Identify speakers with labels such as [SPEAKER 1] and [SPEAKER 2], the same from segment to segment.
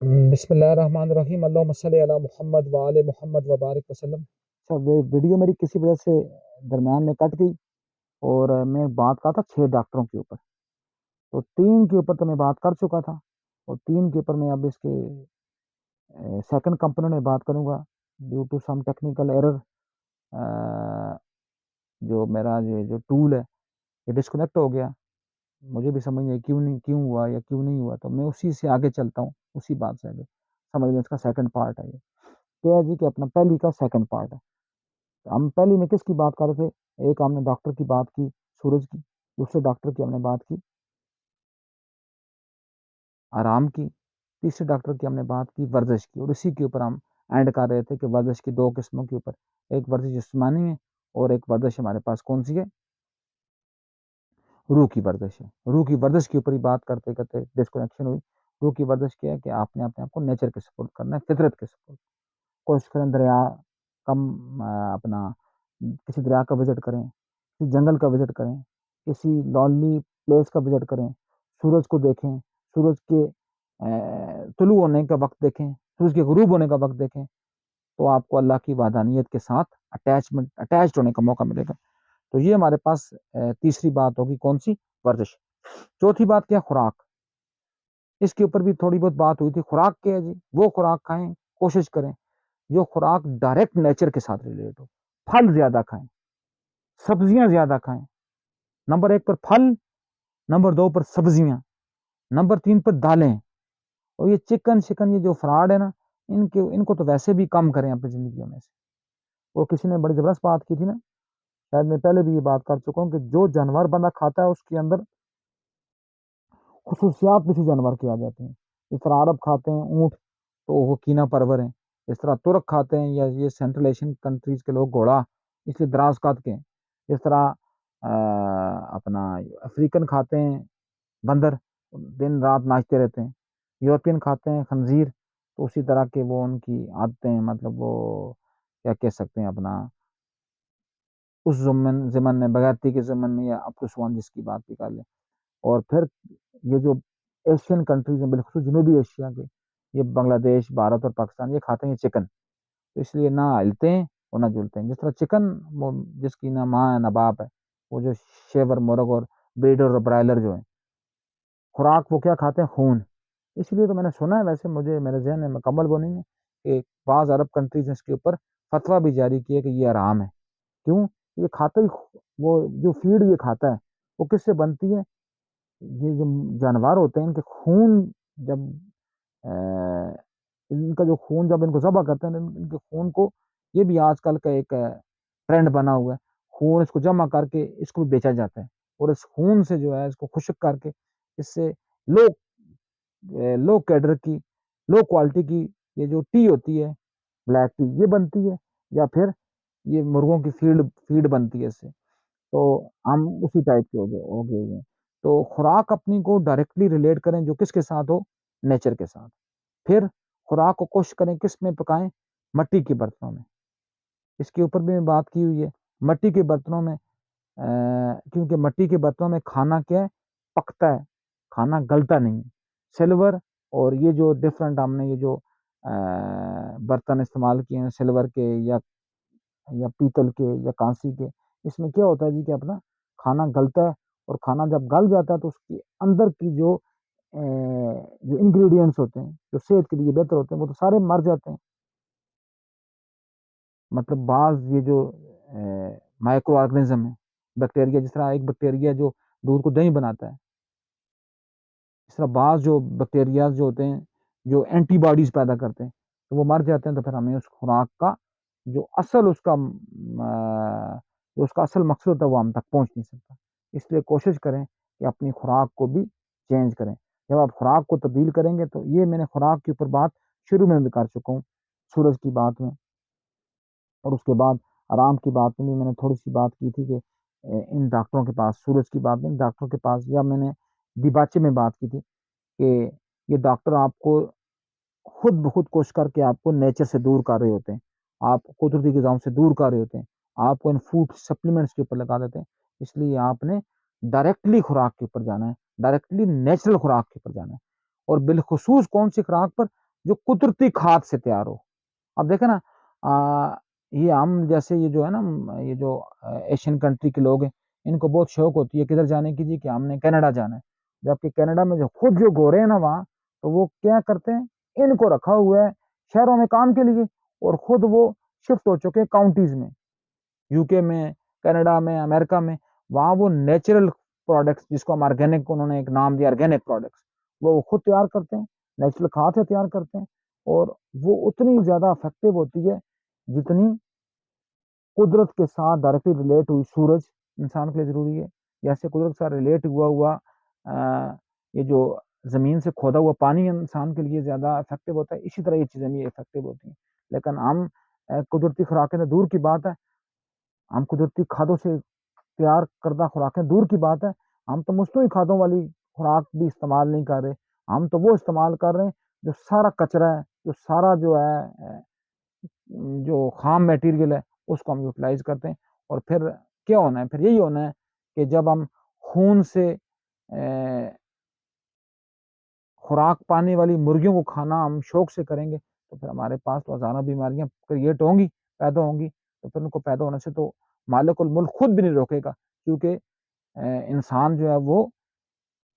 [SPEAKER 1] بسم اللہ الرحمن الرحیم، اللہم صلی علی محمد وآل محمد وبارک وسلم۔ ویڈیو میری کسی وجہ سے درمیان میں کٹ گئی اور میں بات کر تھا 6 ڈاکٹروں کے اوپر، تو 3 کے اوپر تو میں بات کر چکا تھا اور 3 کے اوپر میں اب اس کے سیکنڈ کمپوننٹ میں بات کروں گا due to some technical error. جو میرا جو ٹول ہے یہ ڈسکنیکٹ ہو گیا، مجھے بھی سمجھ نہیں کیوں ہوا یا کیوں نہیں ہوا، تو میں اسی سے آگے چلتا ہوں، اسی بات سے آگے سمجھ لیں۔ اس کا سیکنڈ پارٹ ہے یہ کیا ہے جی کہ اپنا پہلی کا سیکنڈ پارٹ ہے۔ ہم پہلی میں کس کی بات کر رہے تھے؟ ایک ہم نے ڈاکٹر کی بات کی سورج کی، دوسرے ڈاکٹر کی ہم نے بات کی آرام کی، تیسرے ڈاکٹر کی ہم نے بات کی ورزش کی، اور اسی کے اوپر ہم اینڈ کر رہے تھے کہ ورزش کی 2 قسموں کے اوپر، ایک ورزش جسمانی ہے اور ایک ورزش ہمارے پاس کون سی ہے؟ روح کی ورزش ہے۔ روح کی ورزش کے اوپر ہی بات کرتے کرتے ڈسکنیکشن ہوئی۔ روح کی ورزش کیا ہے کہ آپ نے اپنے آپ کو نیچر کے سپورٹ کرنا ہے، فطرت کے سپورٹ۔ کوشش کریں دریا کم اپنا کسی دریا کا وزٹ کریں، کسی جنگل کا وزٹ کریں، کسی لونلی پلیس کا وزٹ کریں، سورج کو دیکھیں، سورج کے طلوع ہونے کا وقت دیکھیں، سورج کے غروب ہونے کا وقت دیکھیں، تو آپ کو اللہ کی وحدانیت کے ساتھ اٹیچڈ ہونے کا موقع ملے گا۔ تو یہ ہمارے پاس تیسری بات ہوگی، کون سی؟ ورزش۔ چوتھی بات کیا؟ خوراک۔ اس کے اوپر بھی تھوڑی بہت بات ہوئی تھی۔ خوراک کیا ہے جی؟ وہ خوراک کھائیں، کوشش کریں جو خوراک ڈائریکٹ نیچر کے ساتھ ریلیٹ ہو۔ پھل زیادہ کھائیں، سبزیاں زیادہ کھائیں۔ نمبر 1 پر پھل، نمبر 2 پر سبزیاں، نمبر 3 پر دالیں۔ اور یہ چکن یہ جو فراڈ ہے نا، ان کو تو ویسے بھی کم کریں اپنی زندگیوں میں سے۔ وہ کسی نے بڑی زبردست بات کی تھی نا، شاید میں پہلے بھی یہ بات کر چکا ہوں کہ جو جانور بندہ کھاتا ہے اس کے اندر خصوصیات کسی جانور کے آ جاتے ہیں۔ اس طرح عرب کھاتے ہیں اونٹ تو وہ کینا پرور ہیں، اس طرح ترک کھاتے ہیں یا یہ سینٹرل ایشین کنٹریز کے لوگ گھوڑا اس لیے دراز قد کے ہیں، اس طرح اپنا افریقن کھاتے ہیں بندر، دن رات ناچتے رہتے ہیں، یورپین کھاتے ہیں خنزیر، تو اسی طرح کے وہ ان کی عادتیں ہیں، مطلب وہ کیا کہہ سکتے ہیں اپنا اس زمن میں بغیرتی کے زمن میں، یا اپسوان جس کی بات بھی کر لیں۔ اور پھر یہ جو ایشین کنٹریز ہیں، بالخصوص جنوبی ایشیا کے، یہ بنگلہ دیش، بھارت اور پاکستان، یہ کھاتے ہیں چکن، تو اس لیے نہ ہلتے ہیں اور نہ جلتے ہیں۔ جس طرح چکن جس کی نہ ماں ہے نہ باپ ہے، وہ جو شیور مرغ اور بریڈر اور برائلر جو ہیں، خوراک وہ کیا کھاتے ہیں؟ خون۔ اس لیے تو میں نے سنا ہے، ویسے مجھے میرے ذہن میں مکمل وہ نہیں ہے، کہ بعض عرب کنٹریز نے اس کے اوپر فتویٰ بھی جاری کیا کہ یہ حرام ہے۔ کیوں؟ یہ کھاتا ہی وہ جو فیڈ یہ کھاتا ہے وہ کس سے بنتی ہے؟ یہ جو جانور ہوتے ہیں ان کے خون، جب ان کا جو خون جب ان کو ذبح کرتے ہیں، ان کے خون کو، یہ بھی آج کل کا ایک ٹرینڈ بنا ہوا ہے، خون اس کو جمع کر کے اس کو بیچا جاتا ہے، اور اس خون سے جو ہے اس کو خشک کر کے اس سے لو کیڈر کی، لو کوالٹی کی یہ جو ٹی ہوتی ہے، بلیک ٹی، یہ بنتی ہے، یا پھر یہ مرغوں کی فیڈ بنتی ہے اس سے۔ تو ہم اسی ٹائپ کے ہو گئے ہوئے ہیں۔ تو خوراک اپنی کو ڈائریکٹلی ریلیٹ کریں جو کس کے ساتھ ہو؟ نیچر کے ساتھ۔ پھر خوراک کو کوشش کریں کس میں پکائیں؟ مٹی کے برتنوں میں۔ اس کے اوپر بھی میں بات کی ہوئی ہے، مٹی کے برتنوں میں، کیونکہ مٹی کے برتنوں میں کھانا کیا ہے؟ پکتا ہے، کھانا گلتا نہیں ہے۔ سلور اور یہ جو ڈفرنٹ ہم نے یہ جو برتن استعمال کیے ہیں سلور کے یا پیتل کے یا کانسی کے، اس میں کیا ہوتا ہے جی کہ اپنا کھانا گلتا ہے، اور کھانا جب گل جاتا ہے تو اس کے اندر کی جو انگریڈینٹس ہوتے ہیں جو صحت کے لیے بہتر ہوتے ہیں وہ تو سارے مر جاتے ہیں۔ مطلب بعض یہ جو مائکرو آرگنزم ہے، بیکٹیریا، جس طرح ایک بیکٹیریا جو دودھ کو دہی بناتا ہے، اس طرح بعض جو بیکٹیریاز جو ہوتے ہیں جو اینٹی باڈیز پیدا کرتے ہیں، تو وہ مر جاتے ہیں، تو پھر ہمیں اس خوراک کا جو اصل اس کا اصل مقصد ہوتا ہے وہ ہم تک پہنچ نہیں سکتا۔ اس لیے کوشش کریں کہ اپنی خوراک کو بھی چینج کریں۔ جب آپ خوراک کو تبدیل کریں گے، تو یہ میں نے خوراک کے اوپر بات شروع میں بھی کر چکا ہوں، سورج کی بات میں، اور اس کے بعد آرام کی بات میں بھی میں نے تھوڑی سی بات کی تھی کہ ان ڈاکٹروں کے پاس، سورج کی بات میں، ان ڈاکٹروں کے پاس، یا میں نے دیباچے میں بات کی تھی کہ یہ ڈاکٹر آپ کو خود بخود کوشش کر کے آپ کو نیچر سے دور کر رہے ہوتے ہیں، آپ قدرتی غذاؤں سے دور کر رہے ہوتے ہیں، آپ کو ان فوڈ سپلیمنٹس کے اوپر لگا دیتے ہیں۔ اس لیے آپ نے ڈائریکٹلی خوراک کے اوپر جانا ہے، ڈائریکٹلی نیچرل خوراک کے اوپر جانا ہے، اور بالخصوص کون سی خوراک پر؟ جو قدرتی کھاد سے تیار ہو. اب دیکھیں نا یہ ہم جیسے یہ جو ہے نا یہ جو ایشین کنٹری کے لوگ ہیں ان کو بہت شوق ہوتی ہے کدھر جانے کی جی کہ ہم نے کینیڈا جانا ہے. جبکہ کینیڈا میں جو خود جو گورے ہیں نا وہاں تو وہ کیا کرتے ہیں ان کو رکھا ہوا ہے شہروں میں کام کے لیے اور خود وہ شفٹ ہو چکے کاؤنٹیز میں یو کے میں کینیڈا میں امریکہ میں. وہاں وہ نیچرل پروڈکٹس جس کو ہم آرگینک انہوں نے ایک نام دیا آرگینک پروڈکٹس وہ خود تیار کرتے ہیں نیچرل کھاد سے تیار کرتے ہیں اور وہ اتنی زیادہ افیکٹو ہوتی ہے جتنی قدرت کے ساتھ ڈائریکٹلی ریلیٹ ہوئی سورج انسان کے لیے ضروری ہے. جیسے قدرت کے ساتھ ریلیٹ ہوا یہ جو زمین سے کھودا ہوا پانی انسان کے لیے زیادہ افیکٹو ہوتا ہے اسی طرح یہ چیزیں بھی افیکٹو ہوتی ہیں. لیکن ہم قدرتی خوراکیں تو دور کی بات ہے ہم قدرتی کھادوں سے تیار کردہ خوراکیں دور کی بات ہے ہم تو مصنوعی کھادوں والی خوراک بھی استعمال نہیں کر رہے. ہم تو وہ استعمال کر رہے ہیں جو سارا کچرا ہے جو سارا جو ہے جو خام میٹیریل ہے اس کو ہم یوٹیلائز کرتے ہیں. اور پھر کیا ہونا ہے پھر یہی ہونا ہے کہ جب ہم خون سے خوراک پانے والی مرغیوں کو کھانا ہم شوق سے کریں گے تو پھر ہمارے پاس تو ہزاروں بیماریاں کریٹ ہوں گی پیدا ہوں گی. تو پھر ان کو پیدا ہونے سے تو مالک الملک خود بھی نہیں روکے گا کیونکہ انسان جو ہے وہ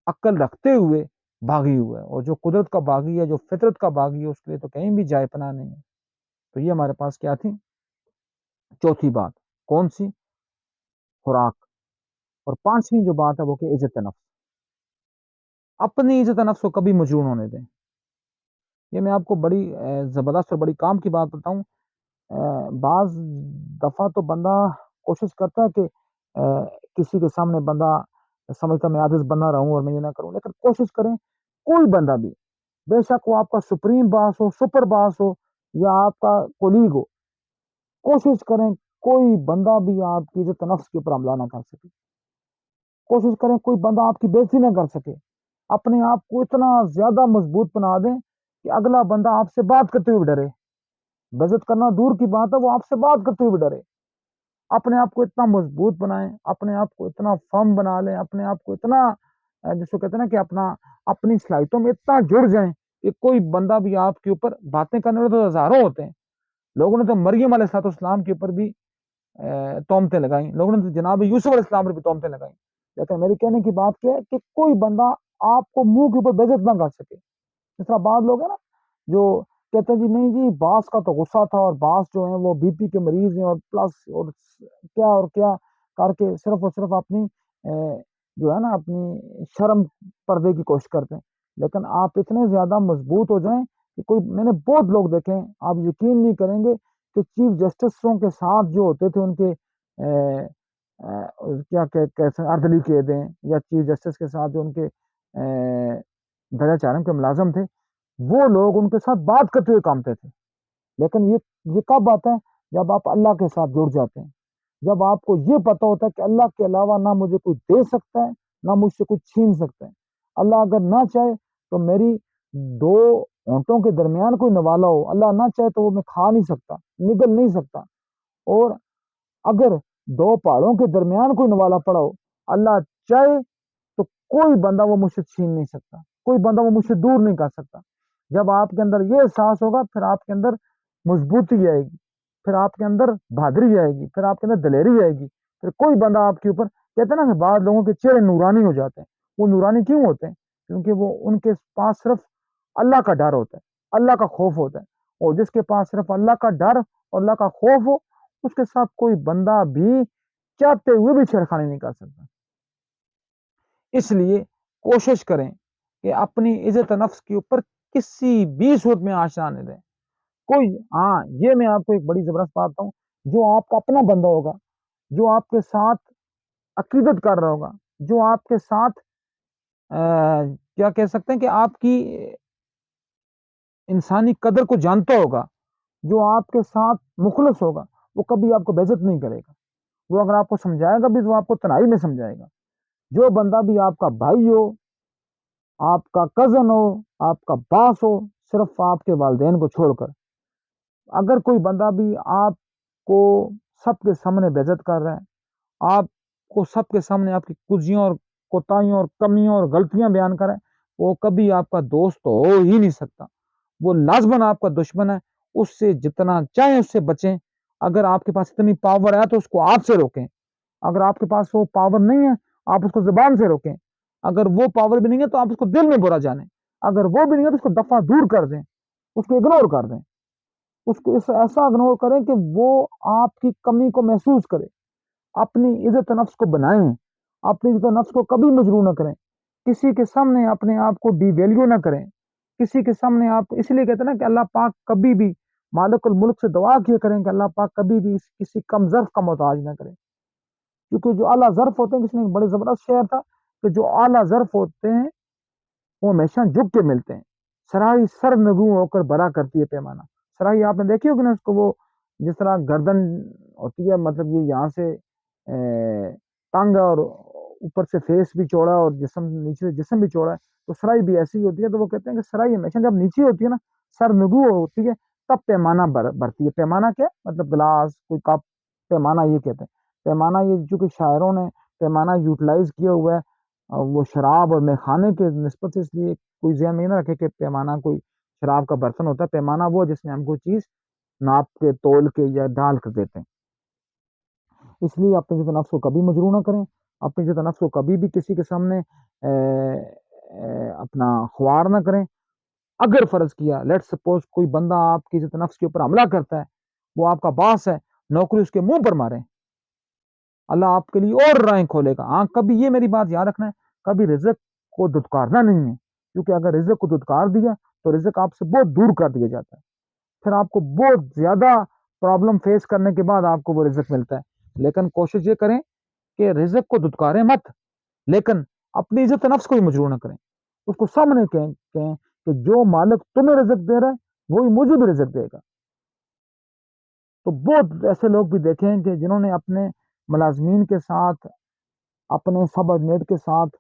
[SPEAKER 1] عقل رکھتے ہوئے باغی ہوا ہے اور جو قدرت کا باغی ہے جو فطرت کا باغی ہے اس کے لیے تو کہیں بھی جائے پناہ نہیں ہے. تو یہ ہمارے پاس کیا تھی چوتھی بات کون سی خوراک. اور پانچویں جو بات ہے وہ کہ عزت نفس. اپنی عزت نفس کو کبھی مجروح ہونے دیں. یہ میں آپ کو بڑی زبردست اور بڑی کام کی بات بتاؤں. بعض دفعہ تو بندہ کوشش کرتا ہے کہ کسی کے سامنے بندہ سمجھتا میں عاجز بنا رہوں اور میں یہ نہ کروں لیکن کوشش کریں کوئی بندہ بھی بے شک وہ آپ کا سپریم باس ہو سپر باس ہو یا آپ کا کولیگ ہو کوشش کریں کوئی بندہ بھی آپ کی عزت نفس کے اوپر حملہ نہ کر سکے. کوشش کریں کوئی بندہ آپ کی بےزتی نہ کر سکے. اپنے آپ کو اتنا زیادہ مضبوط بنا دیں کہ اگلا بندہ آپ سے بات کرتے ہوئے ڈرے. بےزت کرنا دور کی بات ہے وہ آپ سے بات کرتے ہوئے ڈرے. اپنے آپ کو اتنا مضبوط بنائیں اپنے آپ کو اتنا فرم بنا لیں اپنے آپ کو اتنا جس کو کہتے ہیں نا کہ اپنی صلاحیتوں میں اتنا جڑ جائیں کہ کوئی بندہ بھی آپ کے اوپر باتیں کرنے والے تو ہزاروں ہوتے ہیں. لوگوں نے تو مریم علیہ السلام کے اوپر بھی تہمتیں لگائیں لوگوں نے تو جناب یوسف علیہ السلام پر بھی تہمتیں لگائیں. لیکن میری کہنے کی بات کیا ہے کہ کوئی بندہ آپ کو منہ کے اوپر بےزت نہ کر سکے. جس طرح بعض لوگ ہیں نا جو کہتے ہیں جی نہیں جی باس کا تو غصہ تھا اور باس جو ہیں وہ بی پی کے مریض ہیں اور پلس اور کیا کر کے صرف اور صرف اپنی جو ہے نا اپنی شرم پردے کی کوشش کرتے ہیں. لیکن آپ اتنے زیادہ مضبوط ہو جائیں کہ میں نے بہت لوگ دیکھے ہیں آپ یقین نہیں کریں گے کہ چیف جسٹسوں کے ساتھ جو ہوتے تھے ان کے کیا کہتے ہیں اردلی قید ہیں یا چیف جسٹس کے ساتھ جو ان کے درجہ چارم کے ملازم تھے وہ لوگ ان کے ساتھ بات کرتے ہوئے کامتے تھے. لیکن یہ کب آتا ہے جب آپ اللہ کے ساتھ جڑ جاتے ہیں جب آپ کو یہ پتا ہوتا ہے کہ اللہ کے علاوہ نہ مجھے کوئی دے سکتا ہے نہ مجھ سے کچھ چھین سکتا ہے. اللہ اگر نہ چاہے تو میری دو ہونٹوں کے درمیان کوئی نوالا ہو اللہ نہ چاہے تو وہ میں کھا نہیں سکتا نگل نہیں سکتا. اور اگر دو پہاڑوں کے درمیان کوئی نوالا پڑا ہو اللہ چاہے تو کوئی بندہ وہ مجھ سے چھین نہیں سکتا کوئی بندہ وہ مجھ سے دور نہیں کر سکتا. جب آپ کے اندر یہ احساس ہوگا پھر آپ کے اندر مضبوطی آئے گی پھر آپ کے اندر بہادری آئے گی پھر آپ کے اندر دلیری آئے گی. پھر کوئی بندہ آپ کے اوپر کہتے ہیں نا کہ بعض لوگوں کے چہرے نورانی ہو جاتے ہیں. وہ نورانی کیوں ہوتے ہیں کیونکہ وہ ان کے پاس صرف اللہ کا ڈر ہوتا ہے اللہ کا خوف ہوتا ہے. اور جس کے پاس صرف اللہ کا ڈر اور اللہ کا خوف ہو اس کے ساتھ کوئی بندہ بھی چاہتے ہوئے بھی چھڑخانی نہیں کر سکتا. اس لیے کوشش کریں کہ اپنی عزت نفس کے اوپر کسی بھی صورت میں آنچ نہ آنے دیں. کوئی یہ میں آپ کو ایک بڑی زبردست بات بتاؤں جو آپ کا اپنا بندہ ہوگا جو آپ کے ساتھ عقیدت کر رہا ہوگا جو آپ کے ساتھ کیا کہہ سکتے ہیں کہ آپ کی انسانی قدر کو جانتا ہوگا جو آپ کے ساتھ مخلص ہوگا وہ کبھی آپ کو بےعزت نہیں کرے گا. وہ اگر آپ کو سمجھائے گا بھی تو آپ کو تنہائی میں سمجھائے گا. جو بندہ بھی آپ کا بھائی ہو آپ کا کزن ہو آپ کا باس ہو صرف آپ کے والدین کو چھوڑ کر اگر کوئی بندہ بھی آپ کو سب کے سامنے بےعزت کر رہا ہے آپ کو سب کے سامنے آپ کی کجیوں اور کوتاہیوں اور کمیوں اور غلطیاں بیان کریں وہ کبھی آپ کا دوست ہو ہی نہیں سکتا. وہ لازماً آپ کا دشمن ہے، اس سے جتنا چاہیں اس سے بچیں. اگر آپ کے پاس اتنی پاور ہے تو اس کو آپ سے روکیں. اگر آپ کے پاس وہ پاور نہیں ہے آپ اس کو زبان سے روکیں. اگر وہ پاور بھی نہیں ہے تو آپ اس کو دل میں برا جانیں. اگر وہ بھی نہیں ہے تو اس کو دفعہ دور کر دیں، اس کو اگنور کر دیں. اس کو ایسا اگنور کریں کہ وہ آپ کی کمی کو محسوس کرے. اپنی عزت نفس کو بنائیں، اپنی عزت نفس کو کبھی مجروح نہ کریں. کسی کے سامنے اپنے آپ کو ڈی ویلیو نہ کریں. کسی کے سامنے آپ اس لیے کہتے ہیں نا کہ اللہ پاک کبھی بھی مالک الملک سے دعا کیا کریں کہ اللہ پاک کبھی بھی کسی کم ظرف کا محتاج نہ کریں. کیونکہ جو اعلیٰ ظرف ہوتے ہیں، کسی نے ایک بڑے زبردست شعر تھا کہ جو اعلیٰ ظرف ہوتے ہیں وہ ہمیشہ جھک کے ملتے ہیں. سرائی سر نگو ہو کر بڑا کرتی ہے پیمانہ. سرائی آپ نے دیکھی ہوگی نا اس کو، وہ جس طرح گردن ہوتی ہے، مطلب یہ یہاں سے تنگ اور اوپر سے فیس بھی چوڑا اور جسم نیچے سے جسم بھی چوڑا ہے، تو سرائی بھی ایسی ہی ہوتی ہے. تو وہ کہتے ہیں کہ سرائی ہمیشہ جب نیچے ہوتی ہے نا، سر نگو ہوتی ہے، تب پیمانہ بھرتی ہے. پیمانہ کیا مطلب گلاس، کوئی کپ، پیمانہ یہ کہتے ہیں. پیمانہ یہ چونکہ شاعروں نے پیمانہ یوٹیلائز کیا ہوا ہے وہ شراب اور میخانے کے نسبت سے، اس لیے کوئی ذہن میں نہ رکھے کہ پیمانہ کوئی شراب کا برتن ہوتا ہے. پیمانہ وہ جس میں ہم کوئی چیز ناپ کے، تول کے یا ڈال کر دیتے ہیں. اس لیے اپنے عزت نفس کو کبھی مجروح نہ کریں. اپنی عزت نفس کو کبھی بھی کسی کے سامنے اپنا خوار نہ کریں. اگر فرض کیا لیٹ سپوز کوئی بندہ آپ کی عزت نفس کے اوپر حملہ کرتا ہے، وہ آپ کا باس ہے، نوکری اس کے منہ پر مارے، اللہ آپ کے لیے اور راہیں کھولے گا. ہاں کبھی یہ میری بات یاد رکھنا ہے، کبھی رزق کو دھتکارنا نہیں ہے. کیونکہ اگر رزق کو دھتکار دیا تو رزق آپ سے بہت دور کر دیا جاتا ہے. پھر آپ کو بہت زیادہ پرابلم فیس کرنے کے بعد آپ کو وہ رزق ملتا ہے. لیکن کوشش یہ کریں کہ رزق کو دھتکاریں مت، لیکن اپنی عزت نفس کو بھی مجروح نہ کریں. اس کو سامنے کہیں کہ جو مالک تمہیں رزق دے رہا ہے وہی مجھے بھی رزق دے گا. تو بہت ایسے لوگ بھی دیکھے ہیں کہ جنہوں نے اپنے ملازمین کے ساتھ، اپنے سب آرڈینیٹ کے ساتھ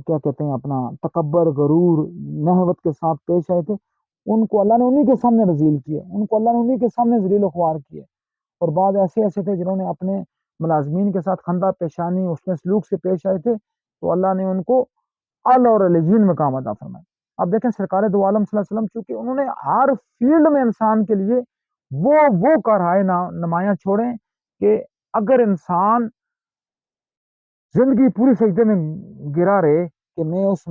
[SPEAKER 1] کیا کہتے ہیں اپنا تکبر، غرور، نہوت کے ساتھ پیش آئے تھے، ان کو اللہ نے انہی کے سامنے رذیل کیے، ان کو اللہ نے انہی کے سامنے ذلیل و خوار کیے. اور بعض ایسے ایسے تھے جنہوں نے اپنے ملازمین کے ساتھ خندہ پیشانی، اس میں سلوک سے پیش آئے تھے، تو اللہ نے ان کو اعلی اور علیین مقام عطا فرمائے. اب دیکھیں سرکار دو عالم صلی اللہ علیہ وسلم، چونکہ انہوں نے ہر فیلڈ میں انسان کے لیے وہ کارہائے نمایاں چھوڑیں کہ اگر انسان زندگی پوری سجدے میں گرا رہے کہ میں اس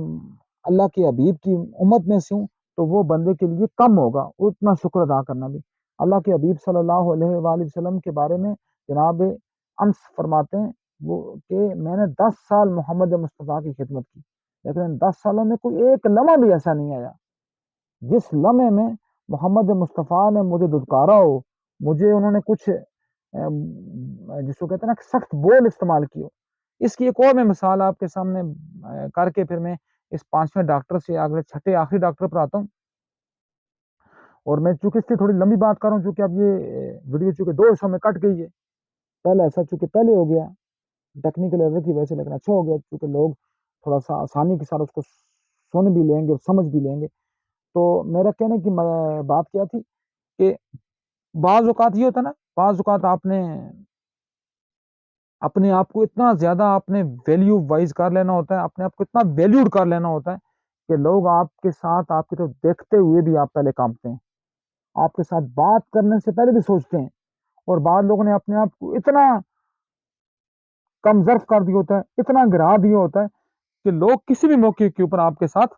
[SPEAKER 1] اللہ کے حبیب کی امت میں سے ہوں، تو وہ بندے کے لیے کم ہوگا اتنا شکر ادا کرنا بھی. اللہ کے حبیب صلی اللہ علیہ وآلہ وسلم کے بارے میں جناب انس فرماتے ہیں وہ کہ میں نے 10 سال محمد مصطفیٰ کی خدمت کی، لیکن ان 10 سالوں میں کوئی ایک لمحہ بھی ایسا نہیں آیا جس لمحے میں محمد مصطفیٰ نے مجھے دھتکارا ہو، مجھے انہوں نے کچھ جس کو کہتے ہیں نا سخت بول استعمال کی ہو. اس کی ایک اور میں مثال آپ کے سامنے کر کے پھر میں اس 5ویں ڈاکٹر سے اگلے چھٹے آخری ڈاکٹر پر آتا ہوں. اور میں چونکہ اس کی تھوڑی لمبی بات کر رہا ہوں، چونکہ اب یہ ویڈیو چونکہ 2 حصوں میں کٹ گئی ہے. پہلا ایسا چونکہ پہلے ہو گیا ٹیکنیکل ایرر کی وجہ سے، لیکن اچھا ہو گیا چونکہ لوگ تھوڑا سا آسانی کے ساتھ اس کو سن بھی لیں گے اور سمجھ بھی لیں گے. تو میرا کہنے کی بات کیا تھی کہ بعض اوقات یہ ہوتا ہے نا، بعض اوقات آپ نے اپنے آپ کو اتنا زیادہ اپنے ویلیو وائز کر لینا ہوتا ہے، اپنے آپ کو اتنا ویلیوڈ کر لینا ہوتا ہے کہ لوگ آپ کے ساتھ آپ کی طرف دیکھتے ہوئے بھی آپ پہلے کانپتے ہیں، آپ کے ساتھ بات کرنے سے پہلے بھی سوچتے ہیں. اور بعض لوگوں نے اپنے آپ کو اتنا کم ظرف کر دیا ہوتا ہے، اتنا گرا دیا ہوتا ہے کہ لوگ کسی بھی موقع کے اوپر آپ کے ساتھ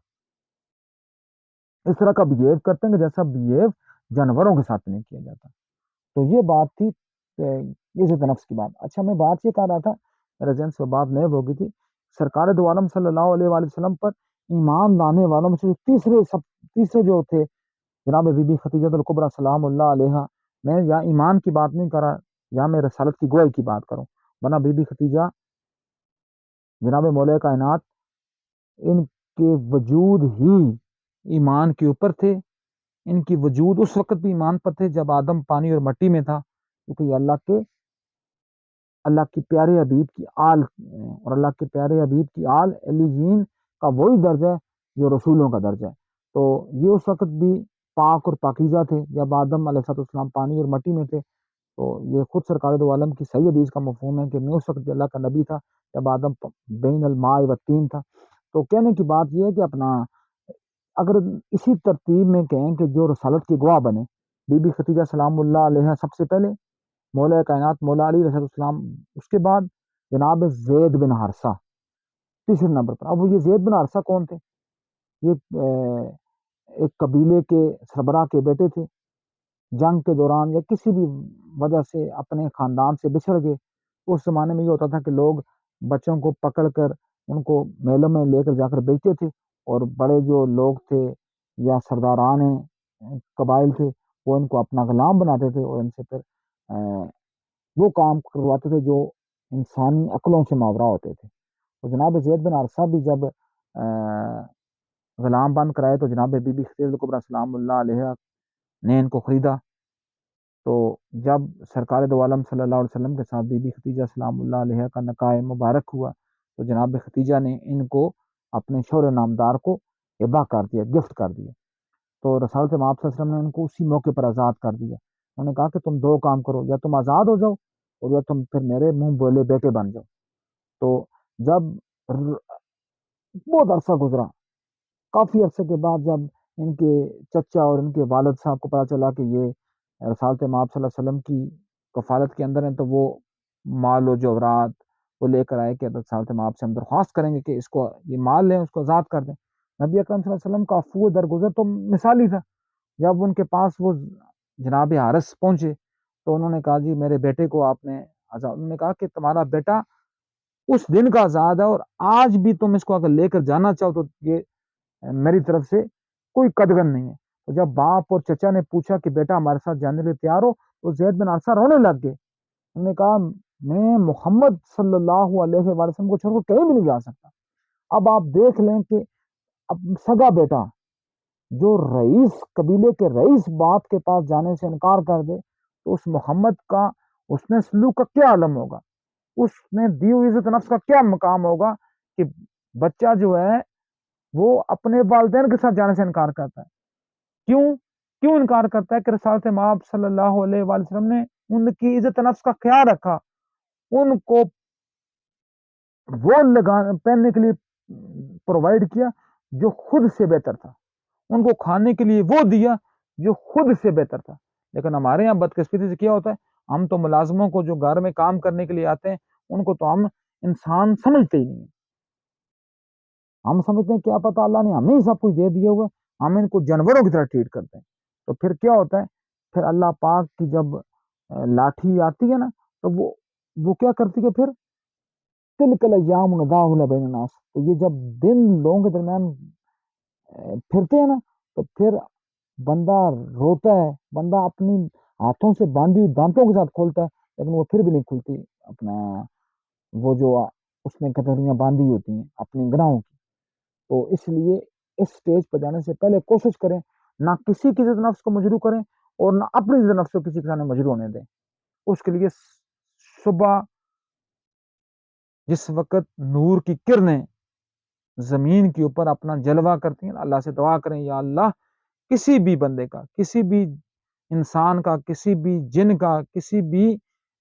[SPEAKER 1] اس طرح کا بہیو کرتے ہیں کہ جیسا بہیو جانوروں کے ساتھ نہیں کیا جاتا. تو یہ بات تھی عزت نفس کی بات. اچھا میں بات یہ کر رہا تھا، میرے ذہن سے بات نیب ہو گئی تھی. سرکار دو عالم صلی اللہ علیہ وآلہ وسلم پر ایمان لانے والوں میں سے تیسرے جو تھے جناب بی بی خدیجہ الکبریٰ سلام اللہ علیہا. میں یا ایمان کی بات نہیں کر رہا یا میں رسالت کی گواہی کی بات کروں، ورنہ بی بی خدیجہ جناب مولا کائنات ان کے وجود ہی ایمان کے اوپر تھے. ان کی وجود اس وقت بھی ایمان پر تھے جب آدم پانی اور مٹی میں تھا، کیونکہ یہ اللہ کے پیارے حبیب کی آل اور اللہ کے پیارے حبیب کی آل علیین کا وہی درجہ ہے جو رسولوں کا درجہ ہے. تو یہ اس وقت بھی پاک اور پاکیزہ تھے جب آدم علیہ السلام پانی اور مٹی میں تھے. تو یہ خود سرکار دو عالم کی صحیح حدیث کا مفہوم ہے کہ میں اس وقت اللہ کا نبی تھا جب آدم بین الماء و تین تھا. تو کہنے کی بات یہ ہے کہ اپنا اگر اسی ترتیب میں کہیں کہ جو رسالت کی گواہ بنے، بی بی ختیجہ سلام اللہ علیہ سب سے پہلے، مولا کائنات مولا علی رضی اللہ السلام اس کے بعد، جناب زید بن حارثہ تیسرے نمبر پر۔ اب وہ یہ زید بن حارثہ کون تھے؟ یہ ایک قبیلے کے سربراہ کے بیٹے تھے، جنگ کے دوران یا کسی بھی وجہ سے اپنے خاندان سے بچھڑ گئے۔ اس زمانے میں یہ ہوتا تھا کہ لوگ بچوں کو پکڑ کر ان کو میلوں میں لے کر جا کر بیچتے تھے، اور بڑے جو لوگ تھے یا سرداران قبائل تھے وہ ان کو اپنا غلام بناتے تھے، اور ان سے پھر وہ کام کرواتے تھے جو انسانی عقلوں سے ماورا ہوتے تھے۔ تو جناب زید بن حارثہ بھی جب غلام بن کر آئے تو جناب بی بی خدیجہ کبریٰ سلام اللہ علیہ نے ان کو خریدا۔ تو جب سرکار دو عالم صلی اللہ علیہ وسلم کے ساتھ بی بی ختیجہ سلام اللہ علیہ کا نکاح مبارک ہوا، تو جناب ختیجہ نے ان کو اپنے شوہر نامدار کو ہبہ کر دیا، گفٹ کر دیا۔ تو رسالت مآب صلی اللہ علیہ وسلم نے ان کو اسی موقع پر آزاد کر دیا۔ انہوں نے کہا کہ تم دو کام کرو، یا تم آزاد ہو جاؤ اور یا تم پھر میرے منہ بولے بیٹے بن جاؤ۔ تو جب بہت عرصہ گزرا، کافی عرصے کے بعد جب ان کے چچا اور ان کے والد صاحب کو پتا چلا کہ یہ رسالت مآب صلی اللہ علیہ وسلم کی کفالت کے اندر ہیں، تو وہ مال و جوہرات وہ لے کر آئے کہ رسالت مآب سے ہم درخواست کریں گے کہ اس کو یہ مال لیں، اس کو آزاد کر دیں۔ نبی اکرم صلی اللہ علیہ وسلم کا عفو درگزر تو مثالی تھا۔ جب ان کے پاس وہ جناب حارث پہنچے تو انہوں نے کہا جی میرے بیٹے کو آپ نے آزاد، انہوں نے کہا کہ تمہارا بیٹا اس دن کا آزاد ہے، اور آج بھی تم اس کو اگر لے کر جانا چاہو تو یہ میری طرف سے کوئی قدغن نہیں ہے۔ تو جب باپ اور چچا نے پوچھا کہ بیٹا ہمارے ساتھ جانے کے لیے تیار ہو، تو زید بن حارثہ رونے لگ گئے۔ انہوں نے کہا میں محمد صلی اللہ علیہ وآلہ وسلم کو چھوڑ کر کہیں بھی نہیں جا سکتا۔ اب آپ دیکھ لیں کہ اب سگا بیٹا جو رئیس قبیلے کے رئیس باپ کے پاس جانے سے انکار کر دے، تو اس محمد کا اس نے سلوک کا کیا عالم ہوگا، اس نے دی ہوئی عزت نفس کا کیا مقام ہوگا کہ بچہ جو ہے وہ اپنے والدین کے ساتھ جانے سے انکار کرتا ہے۔ کیوں انکار کرتا ہے؟ کہ رسالت مآب صلی اللہ علیہ وآلہ وسلم نے ان کی عزت نفس کا خیال رکھا، ان کو وہ پہننے کے لیے پرووائڈ کیا جو خود سے بہتر تھا، ان کو کھانے کے لیے وہ دیا جو خود سے بہتر تھا۔ لیکن ہمارے یہاں بدقسمتی سے کیا ہوتا ہے، ہم تو ملازموں کو جو گھر میں کام کرنے کے لیے آتے ہیں ان کو تو ہم انسان سمجھتے ہی نہیں، ہم سمجھتے ہیں کیا پتہ اللہ نے ہمیں سب کچھ دے دیا ہوا ہے، ہم ان کو جانوروں کی طرح ٹریٹ کرتے ہیں۔ تو پھر کیا ہوتا ہے، پھر اللہ پاک کی جب لاٹھی آتی ہے نا، تو وہ کیا کرتی ہے، پھر تلک الایام نداولها بین الناس، تو یہ جب دن لوگوں کے درمیان پھرتے ہیں نا، تو پھر بندہ روتا ہے، بندہ اپنی ہاتھوں سے باندھی ہوئی دانتوں کے ساتھ کھولتا ہے، لیکن وہ پھر بھی نہیں کھلتی اپنا وہ جو اس نے کٹڑیاں باندھی ہوتی ہیں اپنی گناہوں کی۔ تو اس لیے اس سٹیج پہ جانے سے پہلے کوشش کریں نہ کسی کی عزت نفس کو مجروح کریں، اور نہ اپنی عزت نفس کو کسی کے سامنے مجروح ہونے دیں۔ اس کے لیے صبح جس وقت نور کی کرنیں زمین کے اوپر اپنا جلوہ کرتی ہیں، اللہ سے دعا کریں یا اللہ کسی بھی بندے کا، کسی بھی انسان کا، کسی بھی جن کا، کسی بھی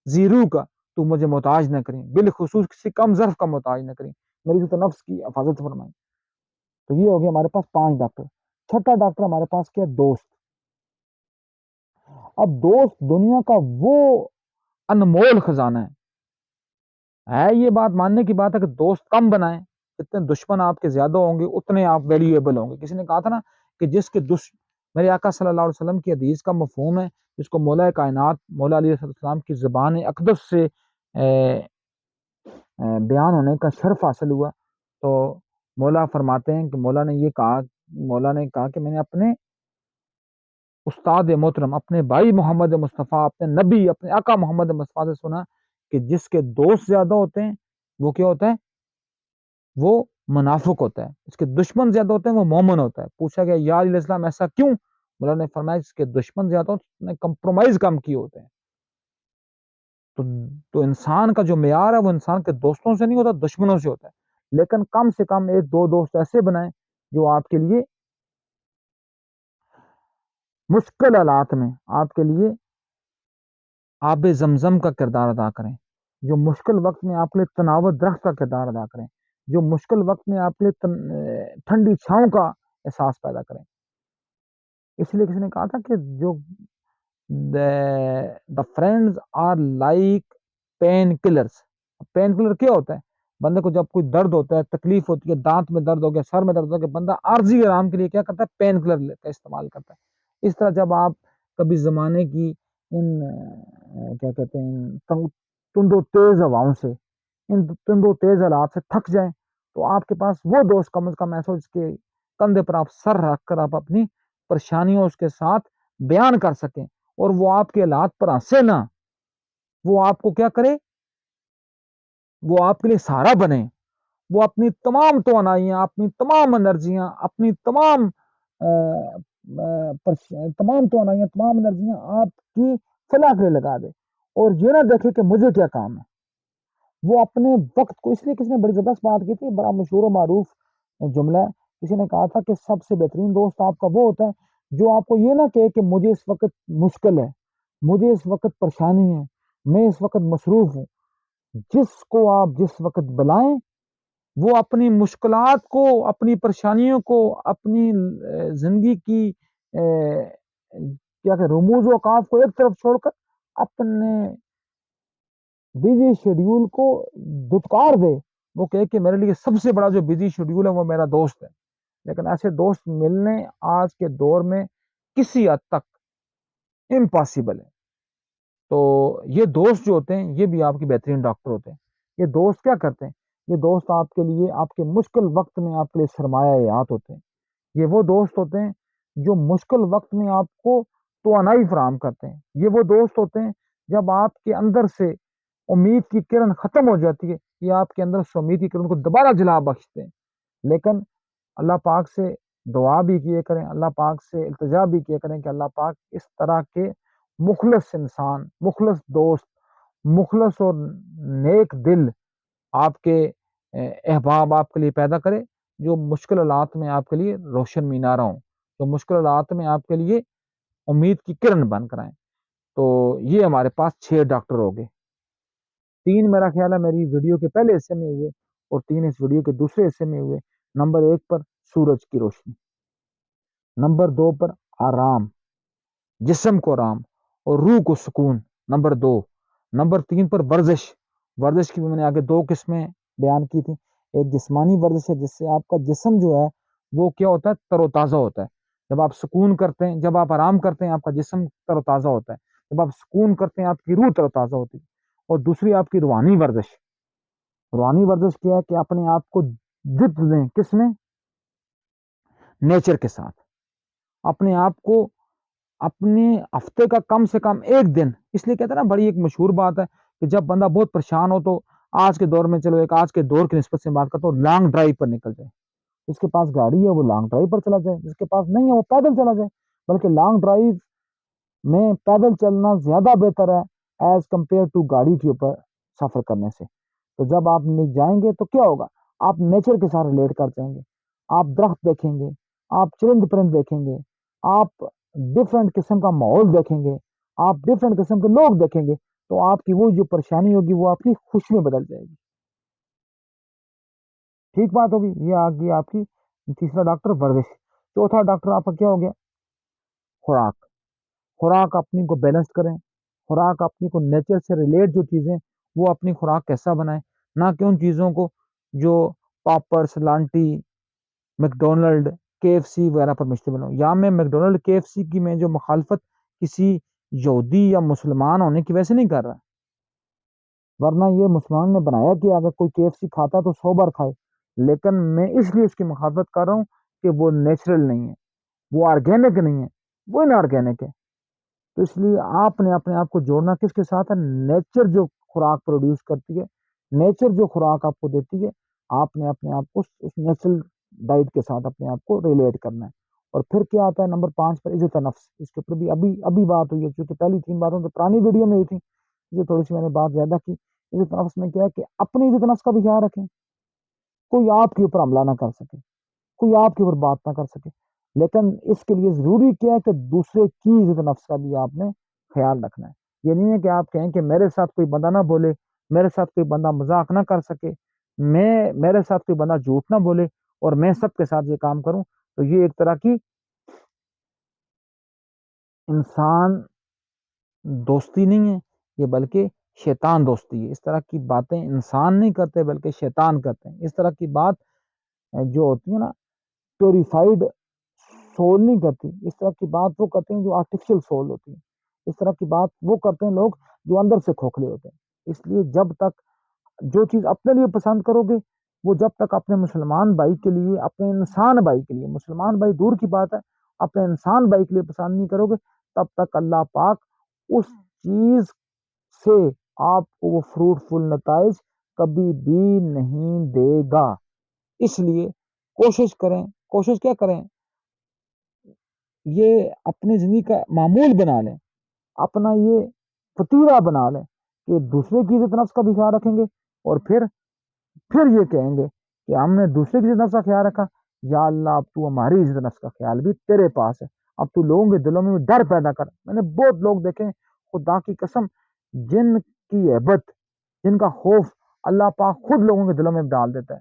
[SPEAKER 1] زیرو کا تو مجھے محتاج نہ کریں، بالخصوص کسی کم ظرف کا محتاج نہ کریں، میری عزت نفس کی حفاظت فرمائیں۔ تو یہ ہو گیا ہمارے پاس 5 ڈاکٹر۔ چھٹا ڈاکٹر ہمارے پاس کیا؟ دوست۔ اب دوست دنیا کا وہ انمول خزانہ ہے یہ بات ماننے کی بات ہے کہ دوست کم بنائیں، جتنے دشمن آپ کے زیادہ ہوں گے اتنے آپ ویلیویبل ہوں گے۔ کسی نے کہا تھا نا کہ جس کے میرے آقا صلی اللہ علیہ وسلم کی حدیث کا مفہوم ہے، جس کو مولا کائنات مولا علیہ السلام کی زبان اقدس سے بیان ہونے کا شرف حاصل ہوا، تو مولا فرماتے ہیں کہ مولا نے کہا کہ میں نے اپنے استاد محترم، اپنے بھائی محمد مصطفیٰ، اپنے نبی، اپنے آقا محمد مصطفیٰ سے سنا کہ جس کے دوست زیادہ ہوتے ہیں وہ کیا ہوتا ہے؟ وہ منافق ہوتا ہے۔ اس کے دشمن زیادہ ہوتے ہیں وہ مومن ہوتا ہے۔ پوچھا گیا یا علیہ السلام ایسا کیوں؟ مولا نے فرمایا اس کے دشمن زیادہ ہوتے ہیں، کمپرومائز کم کیے ہوتے ہیں۔ تو انسان کا جو معیار ہے وہ انسان کے دوستوں سے نہیں ہوتا، دشمنوں سے ہوتا ہے۔ لیکن کم سے کم 1-2 دوست ایسے بنائیں جو آپ کے لیے مشکل حالات میں آپ کے لیے آب زمزم کا کردار ادا کریں، جو مشکل وقت میں آپ کے لیے تناوت درخت کا کردار ادا کریں، جو مشکل وقت میں آپ کے لیے ٹھنڈی چھاؤں کا احساس پیدا کریں. اس لیے کسی نے کہا تھا کہ جو the friends are like pain killers. Pain killer کیا ہوتا ہے؟ بندے کو جب کوئی درد ہوتا ہے، تکلیف ہوتی ہے، دانت میں درد ہو گیا، سر میں درد ہو گیا، بندہ عارضی آرام کے لیے کیا کرتا ہے؟ پین کلر کا استعمال کرتا ہے. اس طرح جب آپ کبھی زمانے کی ان کیا کہتے ہیں تند و تیز ہواؤں سے، ان تند و تیز حالات سے تھک جائیں، تو آپ کے پاس وہ دوست کم از کم ایسا جس کے کندھے پر آپ سر رکھ کر آپ اپنی پریشانیوں اس کے ساتھ بیان کر سکیں، اور وہ آپ کے حالات پر ہنسے نہ، وہ آپ کو کیا کرے؟ وہ آپ کے لیے سہارا بنے. وہ اپنی تمام توانائیاں، اپنی تمام انرجیاں، اپنی تمام توانائیاں، تمام انرجیاں آپ کی فلاح کے لیے لگا دے، اور یہ نہ دیکھے کہ مجھے کیا کام ہے. وہ اپنے وقت کو، اس لیے کسی نے بڑی زبردست بات کی تھی، بڑا مشہور و معروف جملہ ہے. کسی نے کہا تھا کہ سب سے بہترین دوست آپ کا وہ ہوتا ہے جو آپ کو یہ نہ کہے کہ مجھے اس وقت مشکل ہے، مجھے اس وقت پریشانی ہے، میں اس وقت مصروف ہوں. جس کو آپ جس وقت بلائیں، وہ اپنی مشکلات کو، اپنی پریشانیوں کو، اپنی زندگی کی کیا کہ رموز و اوقاف کو ایک طرف چھوڑ کر اپنے بزی شیڈیول کو دھتکار دے. وہ کہے کہ میرے لیے سب سے بڑا جو بزی شیڈیول ہے وہ میرا دوست ہے. لیکن ایسے دوست ملنے آج کے دور میں کسی حد تک امپاسبل ہے. تو یہ دوست جو ہوتے ہیں یہ بھی آپ کی بہترین ڈاکٹر ہوتے ہیں. یہ دوست کیا کرتے ہیں؟ یہ دوست آپ کے لیے، آپ کے مشکل وقت میں آپ کے لیے سرمایہ حیات ہوتے ہیں. یہ وہ دوست ہوتے ہیں جو مشکل وقت میں آپ کو توانائی فراہم کرتے ہیں. یہ وہ دوست ہوتے ہیں جب آپ کے اندر سے امید کی کرن ختم ہو جاتی ہے، یہ آپ کے اندر سے امید کی کرن کو دوبارہ جلا بخشتے ہیں. لیکن اللہ پاک سے دعا بھی کیے کریں، اللہ پاک سے التجا بھی کیے کریں کہ اللہ پاک اس طرح کے مخلص انسان، مخلص دوست، مخلص اور نیک دل آپ کے احباب آپ کے لیے پیدا کرے، جو مشکل حالات میں آپ کے لیے روشن مینارہ ہوں، جو مشکل حالات میں آپ کے لیے امید کی کرن بن کر آئیں. تو یہ ہمارے پاس 6 ڈاکٹر ہو گئے. 3 میرا خیال ہے میری ویڈیو کے پہلے حصے میں ہوئے، اور 3 اس ویڈیو کے دوسرے حصے میں ہوئے. نمبر 1 پر سورج کی روشنی، نمبر 2 پر آرام، جسم کو آرام اور روح کو سکون، نمبر 2. نمبر 3 پر ورزش. ورزش کی بھی میں نے آگے 2 قسمیں بیان کی تھی. ایک جسمانی ورزش ہے جس سے آپ کا جسم جو ہے وہ کیا ہوتا ہے؟ تر و تازہ ہوتا ہے. جب آپ سکون کرتے ہیں، جب آپ آرام کرتے ہیں، آپ کا جسم تر و تازہ ہوتا ہے. جب آپ سکون کرتے ہیں، آپ کی روح تر و تازہ ہوتی ہے. اور دوسری آپ کی روحانی ورزش. روحانی ورزش کیا ہے کہ اپنے آپ کو جت دیں، کس میں؟ نیچر کے ساتھ. اپنے آپ کو اپنے ہفتے کا کم سے کم ایک دن، اس لیے کہتے ہیں نا، بڑی ایک مشہور بات ہے کہ جب بندہ بہت پریشان ہو تو آج کے دور میں، چلو ایک آج کے دور کی نسبت سے بات کرتا ہوں، لانگ ڈرائیو پر نکل جائے. جس کے پاس گاڑی ہے وہ لانگ ڈرائیو پر چلا جائے، جس کے پاس نہیں ہے وہ پیدل چلا جائے. بلکہ لانگ ڈرائیو میں پیدل چلنا زیادہ بہتر ہے ایز کمپیئر ٹو گاڑی کے اوپر سفر کرنے سے. تو جب آپ جائیں گے تو کیا ہوگا؟ آپ نیچر کے ساتھ ریلیٹ کر جائیں گے. آپ درخت دیکھیں گے، آپ چرند پرند دیکھیں گے، آپ ڈفرینٹ قسم کا ماحول دیکھیں گے، آپ ڈفرینٹ قسم کے لوگ دیکھیں گے. تو آپ کی وہ جو پریشانی ہوگی وہ آپ کی خوشی میں بدل جائے گی. ٹھیک بات ہوگی. یہ آ گئی آپ کی تیسرا ڈاکٹر ورزش. چوتھا ڈاکٹر آپ کا کیا ہو گیا؟ خوراک. خوراک اپنی کو بیلنس کریں. خوراک اپنی کو نیچر سے ریلیٹ جو چیزیں، وہ اپنی خوراک کیسا بنائیں، نہ کہ ان چیزوں کو جو پاپرس، لانٹی، میکڈونلڈ، کے ایف سی وغیرہ پر مشتمل ہوں. یا میں میکڈونلڈ، کے ایف سی کی میں جو مخالفت کسی یہودی یا مسلمان ہونے کی وجہ سے نہیں کر رہا، ورنہ یہ مسلمان نے بنایا کہ اگر کوئی کے ایف سی کھاتا تو 100 بار کھائے. لیکن میں اس لیے اس کی مخالفت کر رہا ہوں کہ وہ نیچرل نہیں ہے، وہ آرگینک نہیں ہے، وہ ان آرگینک ہے. تو اس لیے آپ نے اپنے آپ کو جوڑنا کس کے ساتھ ہے؟ نیچر جو خوراک پروڈیوس کرتی ہے، نیچر جو خوراک آپ کو دیتی ہے، آپ نے اپنے آپ کو اس نیچرل ڈائٹ کے ساتھ اپنے آپ کو ریلیٹ کرنا ہے. اور پھر کیا آتا ہے نمبر 5 پر؟ عزت نفس. اس کے اوپر بھی ابھی بات ہوئی ہے، چونکہ پہلی 3 باتوں تو پرانی ویڈیو میں ہوئی تھی، یہ تھوڑی سی میں نے بات زیادہ کی. عزت نفس میں کیا ہے کہ اپنی عزت نفس کا بھی خیال رکھیں. کوئی آپ کے اوپر حملہ نہ کر سکے، کوئی آپ کے اوپر بات نہ کر سکے. لیکن اس کے لیے ضروری کیا ہے کہ دوسرے کی عزت نفس کا بھی آپ نے خیال رکھنا ہے. یہ نہیں ہے کہ آپ کہیں کہ میرے ساتھ کوئی بندہ نہ بولے، میرے ساتھ کوئی بندہ مذاق نہ کر سکے، میرے ساتھ کوئی بندہ جھوٹ نہ بولے، اور میں سب کے ساتھ یہ کام کروں. تو یہ ایک طرح کی انسان دوستی نہیں ہے، یہ بلکہ شیطان دوستی ہے۔ اس طرح کی باتیں انسان نہیں کرتے بلکہ شیطان کرتے ہیں۔ اس طرح کی بات جو ہوتی ہے نا، پیوریفائڈ سول نہیں کرتی، اس طرح کی بات وہ کرتے ہیں جو آرٹیفیشل سول ہوتی ہے، اس طرح کی بات وہ کرتے ہیں لوگ جو اندر سے کھوکھلے ہوتے ہیں۔ اس لیے جب تک جو چیز اپنے لیے پسند کرو گے، وہ جب تک اپنے مسلمان بھائی کے لیے، اپنے انسان بھائی کے لیے، مسلمان بھائی دور کی بات ہے، اپنے انسان بھائی کے لیے پسند نہیں کرو گے، تب تک اللہ پاک اس چیز سے آپ کو وہ فروٹفل نتائج کبھی بھی نہیں دے گا۔ اس لیے کوشش کیا کریں، یہ اپنی زندگی کا معمول بنا لیں، اپنا یہ فطیرہ بنا لیں کہ دوسرے کی عزت نفس کا بھی خیال رکھیں گے، اور پھر یہ کہیں گے کہ ہم نے دوسرے کی عزت نفس کا خیال رکھا، یا اللہ اب تو ہماری عزت نفس کا خیال بھی تیرے پاس ہے، اب تو لوگوں کے دلوں میں بھی ڈر پیدا کر۔ میں نے بہت لوگ دیکھے خدا کی قسم، جن کی عبادت، جن کا خوف اللہ پاک خود لوگوں کے دلوں میں ڈال دیتا ہے۔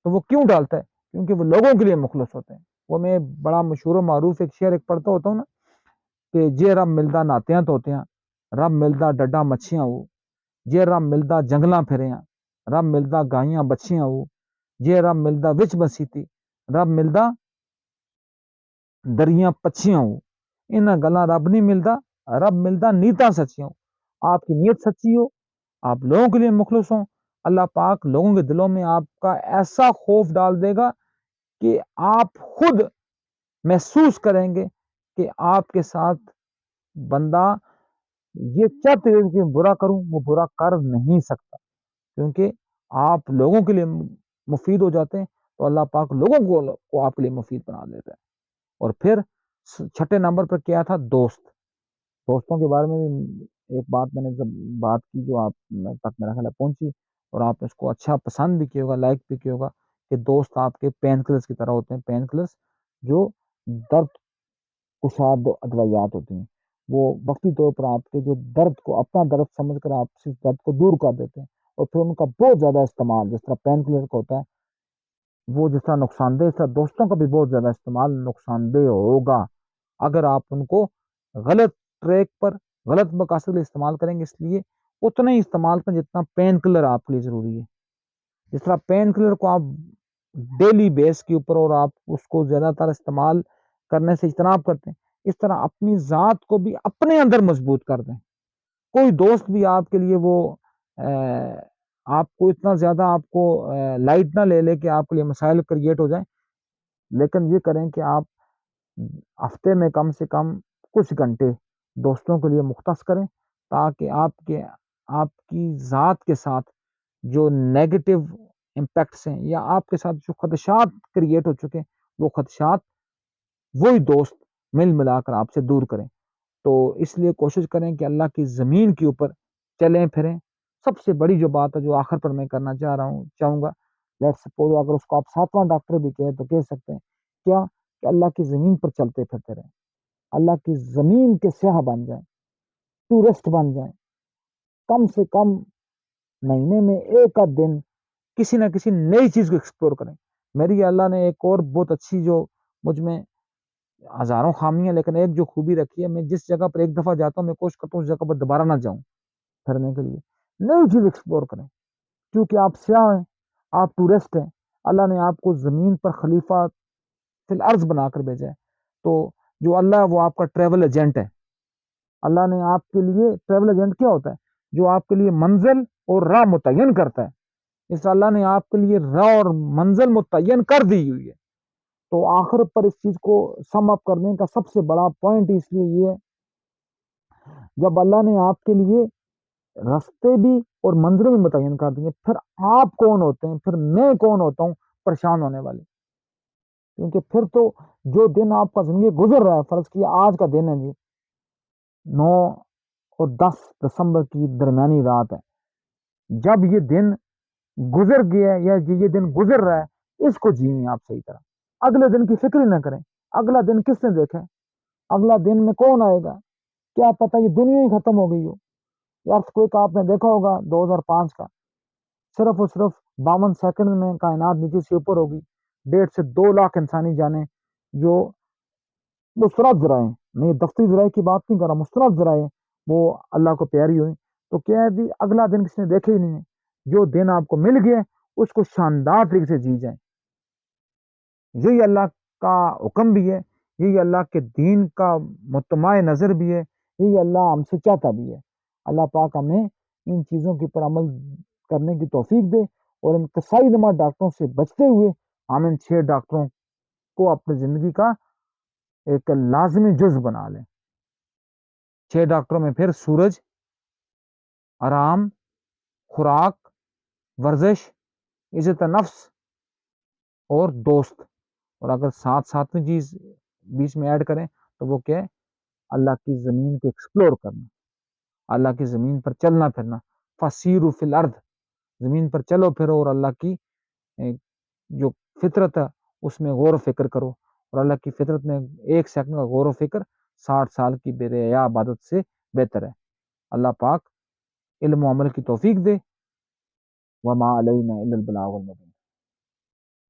[SPEAKER 1] تو وہ کیوں ڈالتا ہے؟ کیونکہ وہ لوگوں کے لیے مخلص ہوتے ہیں۔ وہ میں بڑا مشہور و معروف ایک شعر ایک پڑھتا ہوتا ہوں نا، کہ جے رب ملدا ناتیاں توتیاں، رب ملدا ڈڈا مچھیاں ہو، جے رب ملدا جنگلاں پھریاں، رب ملدا گائیاں بچیاں ہو، جے رب ملدا وچ بسیتی، رب ملدا دریاں پچھیاں ہو، انہاں گلاں رب نہیں ملدا، رب ملدا نیتاں سچیاں ہو۔ آپ کی نیت سچی ہو، آپ لوگوں کے لیے مخلص ہوں، اللہ پاک لوگوں کے دلوں میں آپ کا ایسا خوف ڈال دے گا کہ آپ خود محسوس کریں گے کہ آپ کے ساتھ بندہ یہ چاہتے ہوئے کہ برا کروں، وہ برا کر نہیں سکتا، کیونکہ آپ لوگوں کے لیے مفید ہو جاتے ہیں، تو اللہ پاک لوگوں کو آپ کے لیے مفید بنا دیتا ہے۔ اور پھر چھٹے نمبر پر کیا تھا؟ دوستوں کے بارے میں بھی ایک بات میں نے جب بات کی جو آپ تک میرا خیال ہے پہنچی، اور آپ اس کو اچھا پسند بھی کیا ہوگا، لائک بھی کیا ہوگا، کہ دوست آپ کے پین کلرز کی طرح ہوتے ہیں، پین کلرز جو درد کشاد ادویات ہوتی ہیں، وہ وقتی طور پر آپ کے جو درد کو اپنا درد سمجھ کر آپ سے درد کو دور کر دیتے ہیں، اور پھر ان کا بہت زیادہ استعمال جس طرح پین کلر کا ہوتا ہے وہ جس طرح نقصان دہ، اس طرح دوستوں کا بھی بہت زیادہ استعمال نقصان دہ ہوگا اگر آپ ان کو غلط ٹریک پر، غلط مقاصد کے لیے استعمال کریں گے۔ اس لیے اتنا ہی استعمال کریں جتنا پین کلر آپ کے لیے ضروری ہے۔ جس طرح پین کلر کو آپ ڈیلی بیس کے اوپر اور آپ اس کو زیادہ تر استعمال کرنے سے اجتناب کرتے ہیں، اس طرح اپنی ذات کو بھی اپنے اندر مضبوط کر دیں۔ کوئی دوست بھی آپ کے لیے وہ آپ کو اتنا زیادہ آپ کو لائٹ نہ لے کہ آپ کے لیے مسائل کریٹ ہو جائیں، لیکن یہ کریں کہ آپ ہفتے میں کم سے کم کچھ گھنٹے دوستوں کے لیے مختص کریں، تاکہ آپ کی ذات کے ساتھ جو نیگیٹو امپیکٹس ہیں یا آپ کے ساتھ جو خدشات کریٹ ہو چکے ہیں، وہ خدشات وہی دوست مل ملا کر آپ سے دور کریں۔ تو اس لیے کوشش کریں کہ اللہ کی زمین کے اوپر چلیں پھریں۔ سب سے بڑی جو بات ہے جو آخر پر میں کرنا چاہوں گا، لیٹ سپوز اگر اس کو آپ 7واں ڈاکٹر بھی کہیں تو کہہ سکتے ہیں کیا، کہ اللہ کی زمین پر چلتے پھرتے رہیں، اللہ کی زمین کے سیاح بن جائیں، ٹورسٹ بن جائیں، کم سے کم مہینے میں ایک آدھ دن کسی نہ کسی نئی چیز کو ایکسپلور کریں۔ میری اللہ نے ایک اور بہت اچھی، جو مجھ میں ہزاروں خامیاں لیکن ایک جو خوبی رکھی ہے، میں جس جگہ پر ایک دفعہ جاتا ہوں میں کوشش کرتا ہوں اس جگہ پر دوبارہ نہ جاؤں پھرنے کے لیے، نئی چیز ایکسپلور کریں، کیونکہ آپ سیاح ہیں، آپ ٹورسٹ ہیں، اللہ نے آپ کو زمین پر خلیفہ فی الارض بنا کر بھیجا ہے، تو جو اللہ ہے وہ آپ کا ٹریول ایجنٹ ہے۔ اللہ نے آپ کے لیے، ٹریول ایجنٹ کیا ہوتا ہے؟ جو آپ کے لیے منزل اور راہ متعین کرتا ہے۔ اس اللہ نے آپ کے لیے راہ اور منزل متعین کر دی ہوئی ہے۔ تو آخر پر اس چیز کو سم اپ کرنے کا سب سے بڑا پوائنٹ اس لیے یہ ہے، جب اللہ نے آپ کے لیے راستے بھی اور منزلیں بھی متعین کر دی ہیں، پھر آپ کون ہوتے ہیں، پھر میں کون ہوتا ہوں پریشان ہونے والے؟ کیونکہ پھر تو جو دن آپ کا زندگی گزر رہا ہے، فرض کیا آج کا دن ہے جی 9 اور 10 دسمبر کی درمیانی رات ہے، جب یہ دن گزر گیا ہے یا یہ دن گزر رہا ہے، اس کو جیئیں آپ صحیح طرح، اگلے دن کی فکر ہی نہ کریں۔ اگلا دن کس نے دیکھا ہے؟ اگلا دن میں کون آئے گا؟ کیا پتہ یہ دنیا ہی ختم ہو گئی ہو۔ ارتھ کوئک آپ نے دیکھا ہوگا 2005 کا، صرف اور صرف 52 سیکنڈ میں کائنات نیچے سے اوپر ہوگی، 1.5 سے 2 لاکھ انسانی جانیں جو مستند ذرائع، میں دفتری ذرائع کی بات نہیں کر رہا، مستند ذرائع وہ اللہ کو پیاری ہوئی، تو کیا ہے جی اگلا دن کسی نے دیکھا ہی نہیں ہے، جو دن آپ کو مل گیا اس کو شاندار طریقے سے جی جائیں، یہی اللہ کا حکم بھی ہے، یہی اللہ کے دین کا متمع نظر بھی ہے، یہی اللہ ہم سے چاہتا بھی ہے۔ اللہ پاک ہمیں ان چیزوں کے پر عمل کرنے کی توفیق دے، اور ان کسائی نما ڈاکٹروں سے بچتے ہوئے ہم ان 6 ڈاکٹروں کو اپنی زندگی کا ایک لازمی جز بنا لیں۔ 6 ڈاکٹروں میں پھر سورج، آرام، خوراک، ورزش، عزت نفس اور دوست، اور اگر ساتھ میں چیز بیچ میں ایڈ کریں تو وہ کیا ہے؟ اللہ کی زمین کو ایکسپلور کرنا، اللہ کی زمین پر چلنا پھرنا، فسیروا فی الارض، زمین پر چلو پھرو اور اللہ کی جو فطرت ہے اس میں غور و فکر کرو، اور اللہ کی فطرت میں 1 سیکنڈ کا غور و فکر 60 سال کی بے ریا عبادت سے بہتر ہے۔ اللہ پاک علم و عمل کی توفیق دے، وما علینا الا البلاغ المبین۔